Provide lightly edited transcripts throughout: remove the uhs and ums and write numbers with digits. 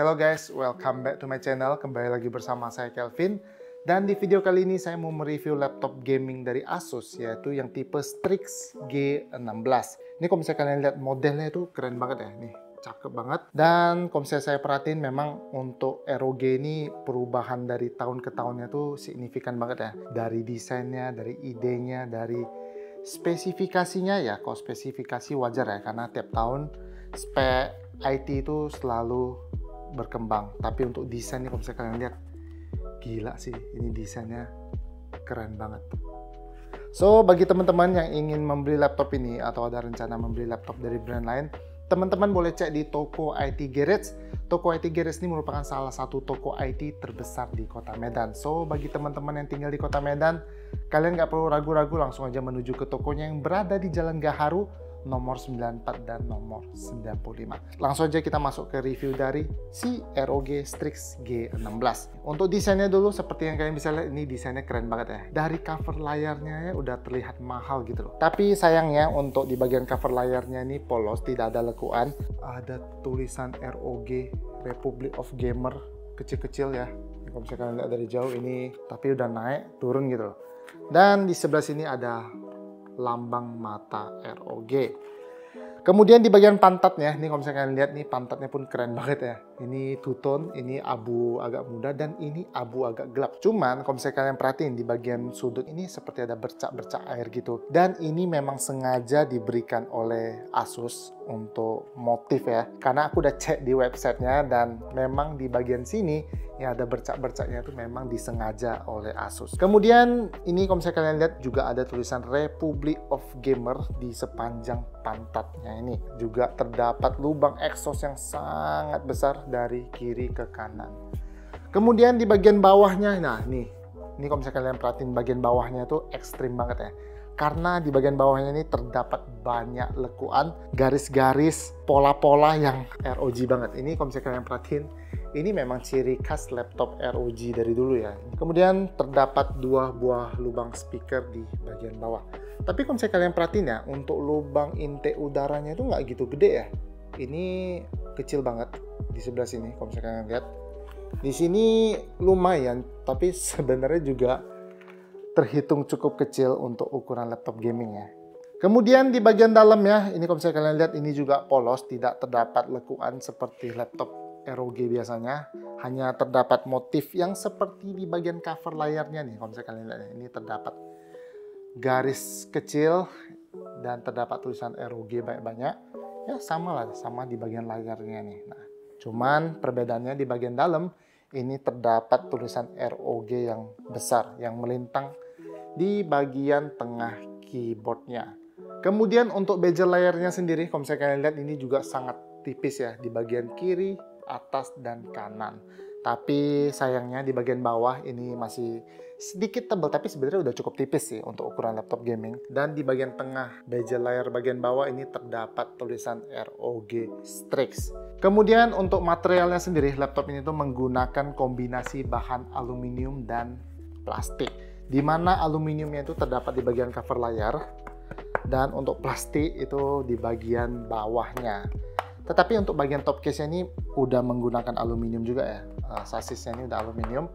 Hello guys, welcome back to my channel. Kembali lagi bersama saya Kelvin. Dan di video kali ini saya mau mereview laptop gaming dari Asus, yaitu yang tipe Strix G16. Ini kalau misalnya kalian lihat modelnya itu keren banget ya, nih cakep banget. Dan kalau misalnya saya perhatiin memang untuk ROG ini perubahan dari tahun ke tahunnya tuh signifikan banget ya. Dari desainnya, dari idenya, dari spesifikasinya ya. Kalau spesifikasi wajar ya, karena tiap tahun spek IT itu selalu berkembang. Tapi untuk desain nih kalau misalnya kalian lihat, gila sih, ini desainnya keren banget. So, bagi teman-teman yang ingin membeli laptop ini atau ada rencana membeli laptop dari brand lain, teman-teman boleh cek di toko IT Garage. Toko IT Garage ini merupakan salah satu toko IT terbesar di Kota Medan. So, bagi teman-teman yang tinggal di Kota Medan, kalian nggak perlu ragu-ragu, langsung aja menuju ke tokonya yang berada di Jalan Gaharu nomor 94 dan nomor 95. Langsung aja kita masuk ke review dari si ROG Strix G16. Untuk desainnya dulu, seperti yang kalian bisa lihat, ini desainnya keren banget ya. Dari cover layarnya ya udah terlihat mahal gitu loh. Tapi sayangnya untuk di bagian cover layarnya ini polos, tidak ada lekuan. Ada tulisan ROG Republic of Gamer kecil-kecil ya. Kalau misalkan kalian lihat dari jauh ini, tapi udah naik turun gitu loh. Dan di sebelah sini ada lambang mata ROG. Kemudian di bagian pantatnya, ini kalau misalnya kalian lihat nih, pantatnya pun keren banget ya. Ini two tone, ini abu agak muda, dan ini abu agak gelap. Cuman kalau misalnya kalian perhatiin di bagian sudut ini seperti ada bercak-bercak air gitu. Dan ini memang sengaja diberikan oleh Asus untuk motif ya. Karena aku udah cek di websitenya dan memang di bagian sini yang ada bercak-bercaknya itu memang disengaja oleh Asus. Kemudian ini kalau misalnya kalian lihat juga ada tulisan Republic of Gamer di sepanjang pantatnya ini. Juga terdapat lubang exhaust yang sangat besar dari kiri ke kanan. Kemudian di bagian bawahnya, nah ini kalau misalnya kalian perhatiin bagian bawahnya itu ekstrim banget ya. Karena di bagian bawahnya ini terdapat banyak lekuan, garis-garis, pola-pola yang ROG banget. Ini kalau misalnya kalian perhatiin, ini memang ciri khas laptop ROG dari dulu ya. Kemudian terdapat dua buah lubang speaker di bagian bawah. Tapi kalau misalnya kalian perhatiin ya, untuk lubang intake udaranya itu nggak gitu gede ya. Ini kecil banget di sebelah sini kalau misalnya kalian lihat. Di sini lumayan, tapi sebenarnya juga terhitung cukup kecil untuk ukuran laptop gaming ya. Kemudian di bagian dalamnya, ini kalau misalnya kalian lihat, ini juga polos, tidak terdapat lekuan seperti laptop ROG biasanya. Hanya terdapat motif yang seperti di bagian cover layarnya nih. Kalau misalnya kalian lihat, ini terdapat garis kecil dan terdapat tulisan ROG banyak-banyak. Ya sama lah, sama di bagian layarnya nih. Nah, cuman perbedaannya di bagian dalam, ini terdapat tulisan ROG yang besar, yang melintang di bagian tengah keyboardnya. Kemudian untuk bezel layarnya sendiri, kalau misalnya kalian lihat, ini juga sangat tipis ya, di bagian kiri, atas, dan kanan. Tapi sayangnya di bagian bawah ini masih sedikit tebal, tapi sebenarnya udah cukup tipis sih untuk ukuran laptop gaming. Dan di bagian tengah bezel layar bagian bawah ini terdapat tulisan ROG Strix. Kemudian untuk materialnya sendiri, laptop ini tuh menggunakan kombinasi bahan aluminium dan plastik. Di mana aluminiumnya itu terdapat di bagian cover layar, dan untuk plastik itu di bagian bawahnya. Tetapi untuk bagian top case-nya ini udah menggunakan aluminium juga ya. Sasisnya ini udah aluminium.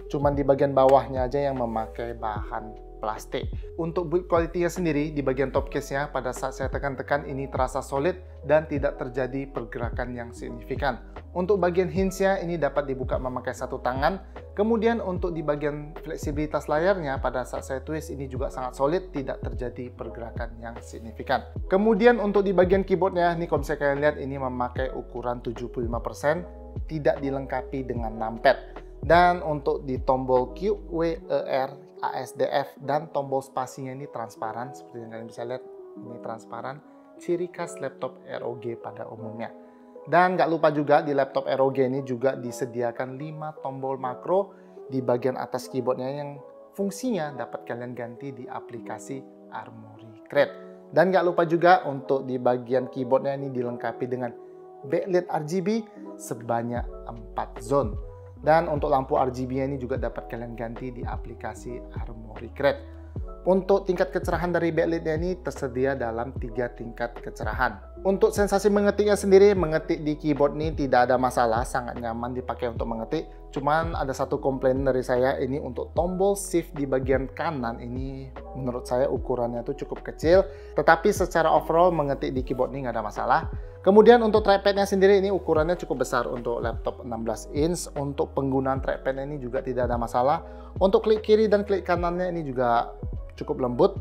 Cuman di bagian bawahnya aja yang memakai bahan plastik. Untuk build quality-nya sendiri di bagian top case-nya, pada saat saya tekan-tekan ini terasa solid dan tidak terjadi pergerakan yang signifikan. Untuk bagian hinge-nya ini dapat dibuka memakai satu tangan. Kemudian untuk di bagian fleksibilitas layarnya, pada saat saya twist ini juga sangat solid, tidak terjadi pergerakan yang signifikan. Kemudian untuk di bagian keyboardnya, ini kalau misalnya kalian lihat, ini memakai ukuran 75%, tidak dilengkapi dengan numpad. Dan untuk di tombol Q, W, E, R, ASDF, dan tombol spasinya ini transparan. Seperti yang kalian bisa lihat, ini transparan. Ciri khas laptop ROG pada umumnya. Dan nggak lupa juga di laptop ROG ini juga disediakan 5 tombol makro di bagian atas keyboardnya yang fungsinya dapat kalian ganti di aplikasi Armoury Crate. Dan nggak lupa juga untuk di bagian keyboardnya ini dilengkapi dengan backlit RGB sebanyak 4 zone. Dan untuk lampu RGB-nya ini juga dapat kalian ganti di aplikasi Armoury Crate. Untuk tingkat kecerahan dari backlit-nya ini tersedia dalam 3 tingkat kecerahan. Untuk sensasi mengetiknya sendiri, mengetik di keyboard ini tidak ada masalah, sangat nyaman dipakai untuk mengetik. Cuman ada satu komplain dari saya, ini untuk tombol shift di bagian kanan ini menurut saya ukurannya tuh cukup kecil. Tetapi secara overall mengetik di keyboard ini nggak ada masalah. Kemudian untuk trackpadnya sendiri ini ukurannya cukup besar untuk laptop 16 inch. Untuk penggunaan trackpadnya ini juga tidak ada masalah. Untuk klik kiri dan klik kanannya ini juga cukup lembut.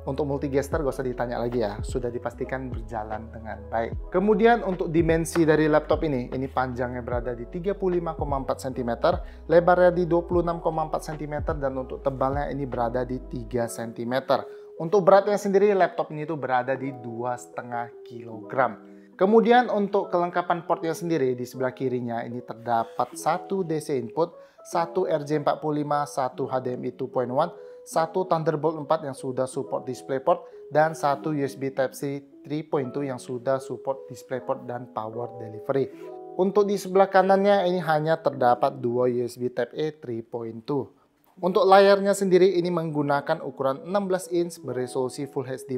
Untuk multi-gesture gak usah ditanya lagi ya, sudah dipastikan berjalan dengan baik. Kemudian untuk dimensi dari laptop ini panjangnya berada di 35,4 cm, lebarnya di 26,4 cm, dan untuk tebalnya ini berada di 3 cm. Untuk beratnya sendiri laptop ini tuh berada di 2,5 kg. Kemudian untuk kelengkapan portnya sendiri di sebelah kirinya ini terdapat satu DC input, satu RJ45, satu HDMI 2.1, satu Thunderbolt 4 yang sudah support DisplayPort, dan satu USB Type-C 3.2 yang sudah support DisplayPort dan Power Delivery. Untuk di sebelah kanannya ini hanya terdapat dua USB Type-A 3.2. Untuk layarnya sendiri ini menggunakan ukuran 16 inch beresolusi Full HD+,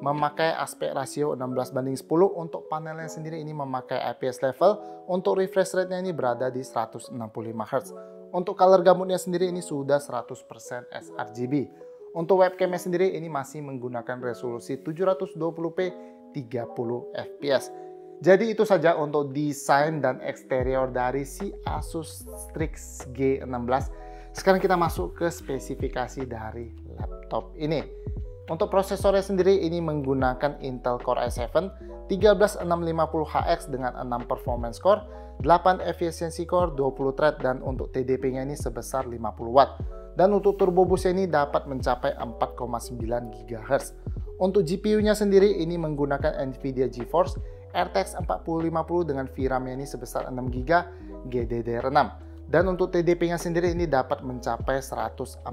memakai aspek rasio 16:10. Untuk panelnya sendiri ini memakai IPS level. Untuk refresh rate-nya ini berada di 165 Hz. Untuk color gamutnya sendiri ini sudah 100% sRGB. Untuk webcamnya sendiri ini masih menggunakan resolusi 720p 30 fps. Jadi itu saja untuk desain dan eksterior dari si Asus Strix G16. Sekarang kita masuk ke spesifikasi dari laptop ini. Untuk prosesornya sendiri ini menggunakan Intel Core i7 13650HX dengan 6 performance core, 8 efficiency core, 20 thread, dan untuk TDP-nya ini sebesar 50 watt. Dan untuk turbo boost ini dapat mencapai 4,9 GHz. Untuk GPU-nya sendiri ini menggunakan Nvidia GeForce RTX 4050 dengan VRAM-nya ini sebesar 6 GB GDDR6. Dan untuk TDP-nya sendiri ini dapat mencapai 140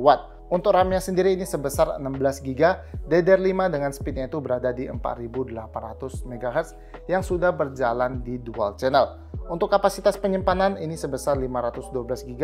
watt. Untuk RAM-nya sendiri ini sebesar 16 GB DDR5 dengan speed-nya itu berada di 4800 MHz yang sudah berjalan di dual channel. Untuk kapasitas penyimpanan ini sebesar 512 GB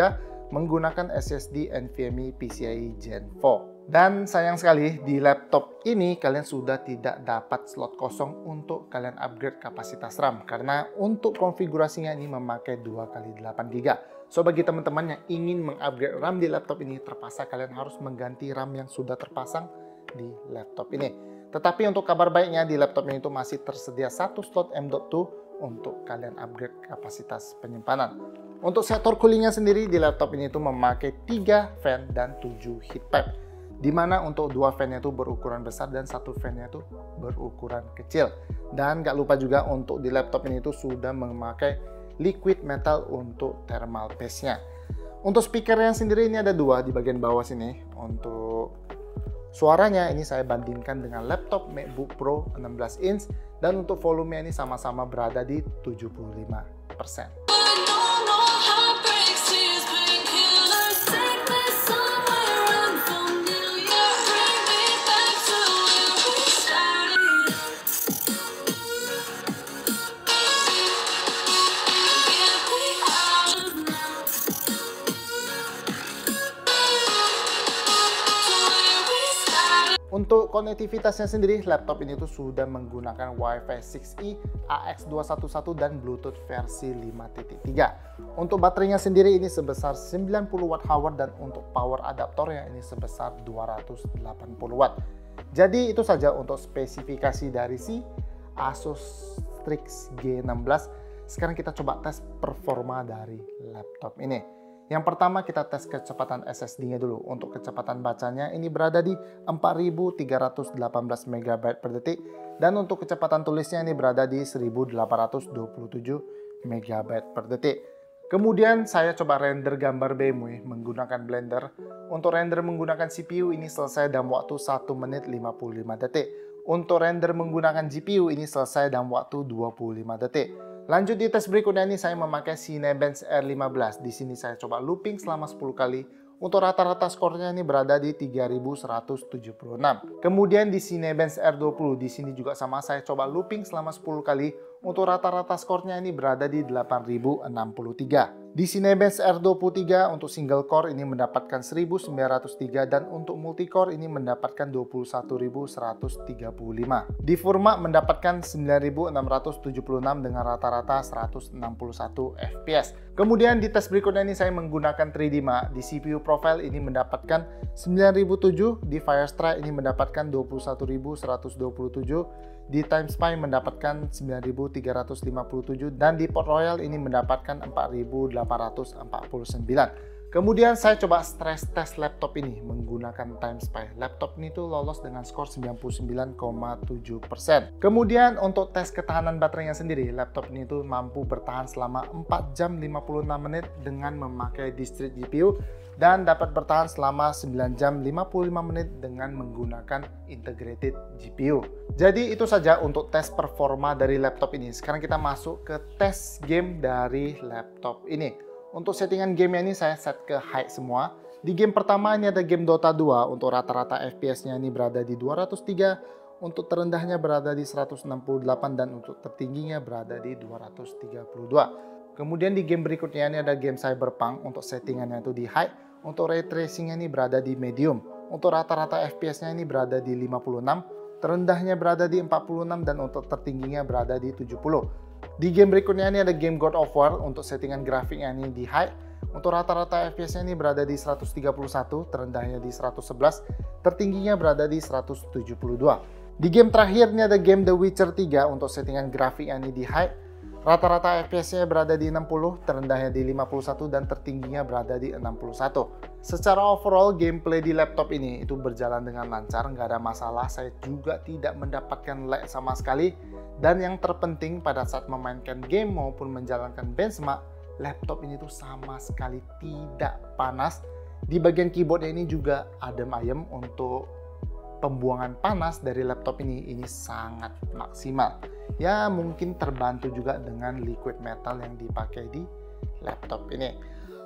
menggunakan SSD NVMe PCIe Gen 4. Dan sayang sekali di laptop ini kalian sudah tidak dapat slot kosong untuk kalian upgrade kapasitas RAM, karena untuk konfigurasinya ini memakai 2x8 GB. So bagi teman-teman yang ingin mengupgrade RAM di laptop ini, terpaksa kalian harus mengganti RAM yang sudah terpasang di laptop ini. Tetapi untuk kabar baiknya di laptop ini itu masih tersedia satu slot M.2 untuk kalian upgrade kapasitas penyimpanan. Untuk sektor coolingnya sendiri di laptop ini itu memakai 3 fan dan 7 heat pipe, di mana untuk dua fan-nya itu berukuran besar dan satu fan-nya itu berukuran kecil. Dan gak lupa juga untuk di laptop ini itu sudah memakai liquid metal untuk thermal paste-nya. Untuk speakernya sendiri ini ada dua di bagian bawah sini. Untuk suaranya ini saya bandingkan dengan laptop MacBook Pro 16 inch, dan untuk volumenya ini sama-sama berada di 75%. Untuk konektivitasnya sendiri, laptop ini tuh sudah menggunakan Wi-Fi 6E, AX211, dan Bluetooth versi 5.3. Untuk baterainya sendiri ini sebesar 90 Wh, dan untuk power adaptornya ini sebesar 280 Watt. Jadi itu saja untuk spesifikasi dari si Asus Strix G16. Sekarang kita coba tes performa dari laptop ini. Yang pertama kita tes kecepatan SSD-nya dulu. Untuk kecepatan bacanya ini berada di 4318 MB per detik. Dan untuk kecepatan tulisnya ini berada di 1827 MB per detik. Kemudian saya coba render gambar BMW menggunakan Blender. Untuk render menggunakan CPU ini selesai dalam waktu 1 menit 55 detik. Untuk render menggunakan GPU ini selesai dalam waktu 25 detik. Lanjut di tes berikutnya ini saya memakai Cinebench R15. Di sini saya coba looping selama 10 kali. Untuk rata-rata skornya ini berada di 3176. Kemudian di Cinebench R20 di sini juga sama, saya coba looping selama 10 kali. Untuk rata-rata skornya ini berada di 8063. Di Cinebench R23 untuk single core ini mendapatkan 1903 dan untuk multicore ini mendapatkan 21.135. Di Furma mendapatkan 9.676 dengan rata-rata 161 fps. Kemudian di tes berikutnya ini saya menggunakan 3D Mark. Di CPU profile ini mendapatkan 9.007, di Firestrike ini mendapatkan 21.127. Di TimeSpy mendapatkan 9.357 dan di Port Royal ini mendapatkan 4.849. Kemudian saya coba stress test laptop ini menggunakan TimeSpy. Laptop ini tuh lolos dengan skor 99,7%. Kemudian untuk tes ketahanan baterainya sendiri, laptop ini tuh mampu bertahan selama 4 jam 56 menit dengan memakai discrete GPU dan dapat bertahan selama 9 jam 55 menit dengan menggunakan integrated GPU. Jadi itu saja untuk tes performa dari laptop ini. Sekarang kita masuk ke tes game dari laptop ini. Untuk settingan game ini saya set ke high semua. Di game pertama ini ada game Dota 2. Untuk rata-rata FPS-nya ini berada di 203, untuk terendahnya berada di 168 dan untuk tertingginya berada di 232. Kemudian di game berikutnya ini ada game Cyberpunk. Untuk settingannya itu di high. Untuk ray tracing-nya ini berada di medium. Untuk rata-rata FPS-nya ini berada di 56, terendahnya berada di 46 dan untuk tertingginya berada di 70. Di game berikutnya ini ada game God of War. Untuk settingan grafiknya ini di high. Untuk rata-rata FPS-nya ini berada di 131, terendahnya di 111, tertingginya berada di 172. Di game terakhir ini ada game The Witcher 3. Untuk settingan grafiknya ini di high. Rata-rata FPS-nya berada di 60, terendahnya di 51, dan tertingginya berada di 61. Secara overall, gameplay di laptop ini itu berjalan dengan lancar, nggak ada masalah. Saya juga tidak mendapatkan lag sama sekali. Dan yang terpenting pada saat memainkan game maupun menjalankan benchmark, laptop ini tuh sama sekali tidak panas. Di bagian keyboardnya ini juga adem ayem. Untuk pembuangan panas dari laptop ini sangat maksimal. Ya mungkin terbantu juga dengan liquid metal yang dipakai di laptop ini.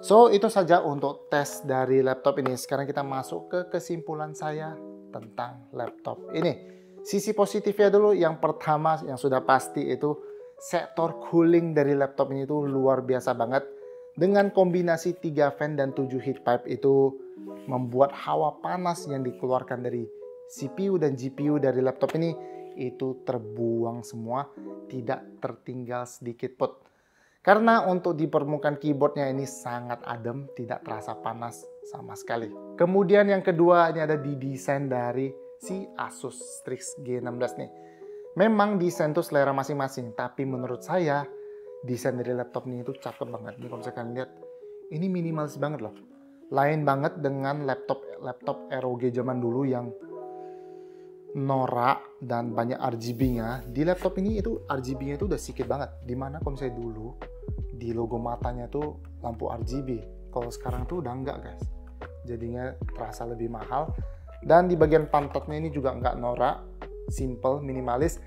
So itu saja untuk tes dari laptop ini. Sekarang kita masuk ke kesimpulan saya tentang laptop ini. Sisi positifnya dulu, yang pertama yang sudah pasti itu sektor cooling dari laptop ini tuh luar biasa banget. Dengan kombinasi 3 fan dan 7 heat pipe itu membuat hawa panas yang dikeluarkan dari CPU dan GPU dari laptop ini itu terbuang semua, tidak tertinggal sedikit pun. Karena untuk di permukaan keyboardnya ini sangat adem, tidak terasa panas sama sekali. Kemudian yang kedua ini ada di desain dari si Asus Strix G16 nih. Memang desain itu selera masing-masing, tapi menurut saya desain dari laptop ini itu cakep banget. Nih kalau misalkan kalian lihat, ini minimalis banget loh. Lain banget dengan laptop ROG zaman dulu yang norak dan banyak RGB-nya. Di laptop ini itu RGB-nya itu udah sedikit banget. Dimana kalau misalnya dulu di logo matanya tuh lampu RGB. Kalau sekarang tuh udah enggak guys. Jadinya terasa lebih mahal. Dan di bagian pantatnya ini juga enggak norak, simple, minimalis.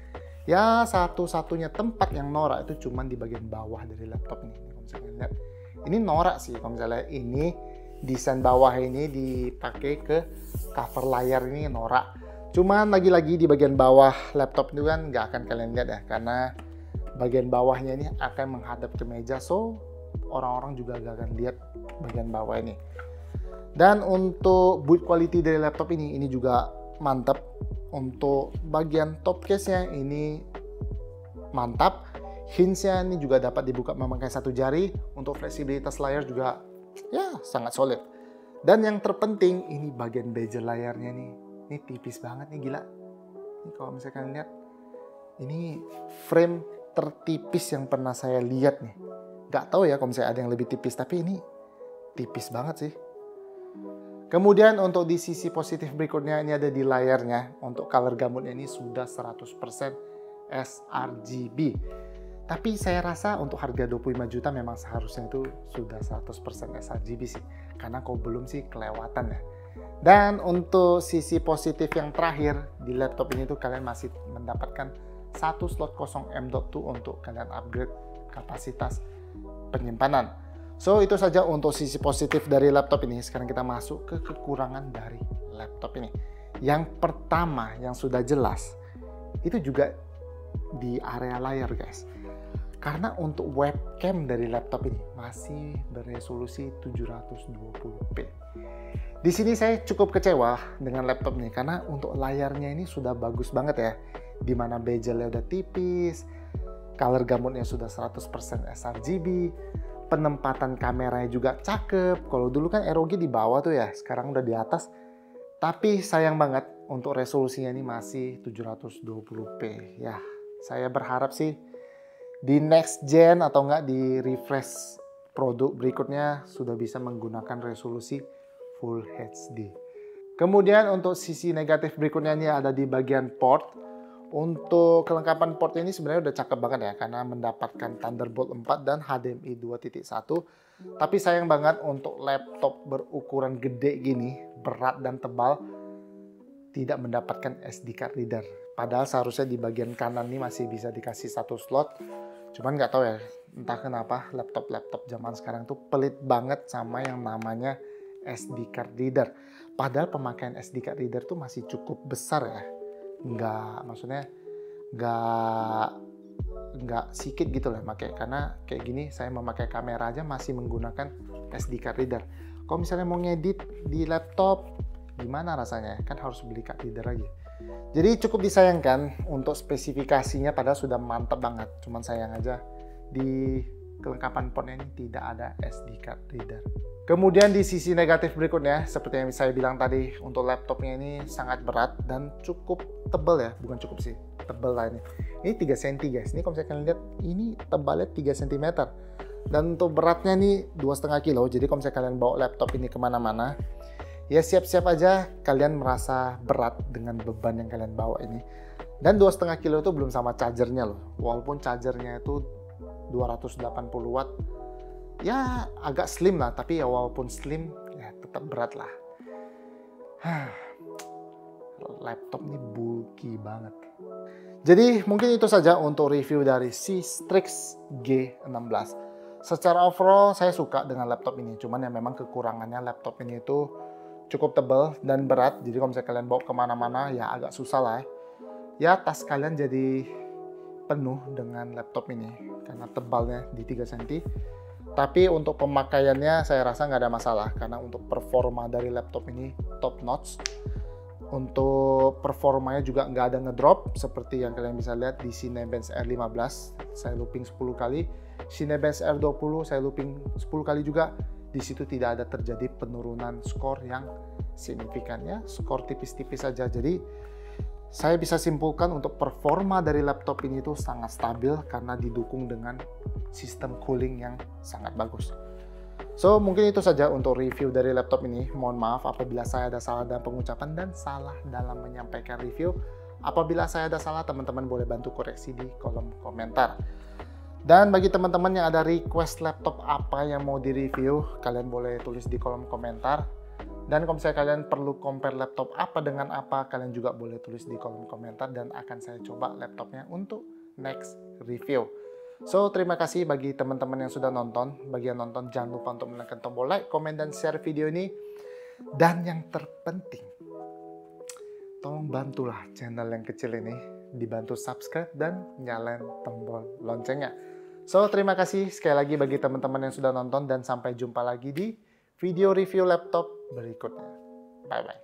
Ya satu-satunya tempat yang norak itu cuman di bagian bawah dari laptop ini. Kalau misalnya lihat, ini norak sih. Kalau misalnya ini desain bawah ini dipakai ke cover layar ini norak. Cuman lagi-lagi di bagian bawah laptop itu kan nggak akan kalian lihat ya, karena bagian bawahnya ini akan menghadap ke meja, so orang-orang juga nggak akan lihat bagian bawah ini. Dan untuk build quality dari laptop ini juga mantap. Untuk bagian top case-nya ini mantap. Hinge-nya ini juga dapat dibuka memakai satu jari. Untuk fleksibilitas layar juga ya sangat solid. Dan yang terpenting ini bagian bezel layarnya nih. Ini tipis banget nih, gila. Ini kalau misalkan lihat, ini frame tertipis yang pernah saya lihat nih. Gak tahu ya kalau misalnya ada yang lebih tipis, tapi ini tipis banget sih. Kemudian untuk di sisi positif berikutnya ini ada di layarnya. Untuk color gamutnya ini sudah 100% sRGB. Tapi saya rasa untuk harga 25 juta memang seharusnya itu sudah 100% sRGB sih. Karena kalau belum sih kelewatan ya. Dan untuk sisi positif yang terakhir di laptop ini tuh kalian masih mendapatkan satu slot kosong M.2 untuk kalian upgrade kapasitas penyimpanan. So itu saja untuk sisi positif dari laptop ini. Sekarang kita masuk ke kekurangan dari laptop ini. Yang pertama yang sudah jelas itu juga di area layar guys. Karena untuk webcam dari laptop ini masih beresolusi 720p. Di sini saya cukup kecewa dengan laptop ini karena untuk layarnya ini sudah bagus banget ya. Dimana bezelnya udah tipis, color gamutnya sudah 100% sRGB, penempatan kameranya juga cakep. Kalau dulu kan ROG di bawah tuh ya, sekarang udah di atas. Tapi sayang banget untuk resolusinya ini masih 720p. Ya, saya berharap sih di next gen atau enggak di refresh produk berikutnya sudah bisa menggunakan resolusi Full HD. Kemudian untuk sisi negatif berikutnya ini ada di bagian port. Untuk kelengkapan port ini sebenarnya udah cakep banget ya karena mendapatkan Thunderbolt 4 dan HDMI 2.1. Tapi sayang banget untuk laptop berukuran gede gini, berat dan tebal, tidak mendapatkan SD card reader. Padahal seharusnya di bagian kanan ini masih bisa dikasih satu slot. Cuman nggak tahu ya, entah kenapa laptop-laptop zaman sekarang tuh pelit banget sama yang namanya SD card reader. Padahal pemakaian SD card reader tuh masih cukup besar ya. Maksudnya nggak sedikit gitu lah pakai. Karena kayak gini saya memakai kamera aja masih menggunakan SD card reader. Kalau misalnya mau ngedit di laptop, gimana rasanya? Kan harus beli card reader lagi. Jadi cukup disayangkan untuk spesifikasinya padahal sudah mantap banget. Cuman sayang aja di kelengkapan portnya ini tidak ada SD card reader. Kemudian di sisi negatif berikutnya, seperti yang saya bilang tadi, untuk laptopnya ini sangat berat dan cukup tebal ya. Bukan cukup sih, tebal lah ini. Ini 3 cm guys. Ini kalau misalnya kalian lihat, ini tebalnya 3 cm. Dan untuk beratnya nih 2,5 kilo. Jadi kalau misalnya kalian bawa laptop ini kemana-mana, ya siap-siap aja kalian merasa berat dengan beban yang kalian bawa ini. Dan 2,5 kilo itu belum sama chargernya loh. Walaupun chargernya itu 280 watt, ya agak slim lah. Tapi ya walaupun slim, ya tetap berat lah. Laptop ini bulky banget. Jadi mungkin itu saja untuk review dari si Strix G16. Secara overall saya suka dengan laptop ini. Cuman ya memang kekurangannya laptop ini itu cukup tebal dan berat. Jadi kalau misalnya kalian bawa kemana-mana ya agak susah lah ya. Ya tas kalian jadi penuh dengan laptop ini karena tebalnya di 3 cm. Tapi untuk pemakaiannya saya rasa nggak ada masalah karena untuk performa dari laptop ini top notch. Untuk performanya juga nggak ada ngedrop seperti yang kalian bisa lihat di Cinebench R15 saya looping 10 kali, Cinebench R20 saya looping 10 kali juga. Di situ tidak ada terjadi penurunan skor yang signifikan ya, skor tipis-tipis saja. Jadi saya bisa simpulkan untuk performa dari laptop ini itu sangat stabil karena didukung dengan sistem cooling yang sangat bagus. So mungkin itu saja untuk review dari laptop ini. Mohon maaf apabila saya ada salah dalam pengucapan dan salah dalam menyampaikan review. Apabila saya ada salah, teman-teman boleh bantu koreksi di kolom komentar. Dan bagi teman-teman yang ada request laptop apa yang mau direview, kalian boleh tulis di kolom komentar. Dan kalau misalnya kalian perlu compare laptop apa dengan apa, kalian juga boleh tulis di kolom komentar dan akan saya coba laptopnya untuk next review. So, terima kasih bagi teman-teman yang sudah nonton. Bagi yang nonton, jangan lupa untuk menekan tombol like, komen, dan share video ini. Dan yang terpenting, tolong bantulah channel yang kecil ini, dibantu subscribe dan nyalain tombol loncengnya. So, terima kasih sekali lagi bagi teman-teman yang sudah nonton dan sampai jumpa lagi di video review laptop berikutnya. Bye-bye.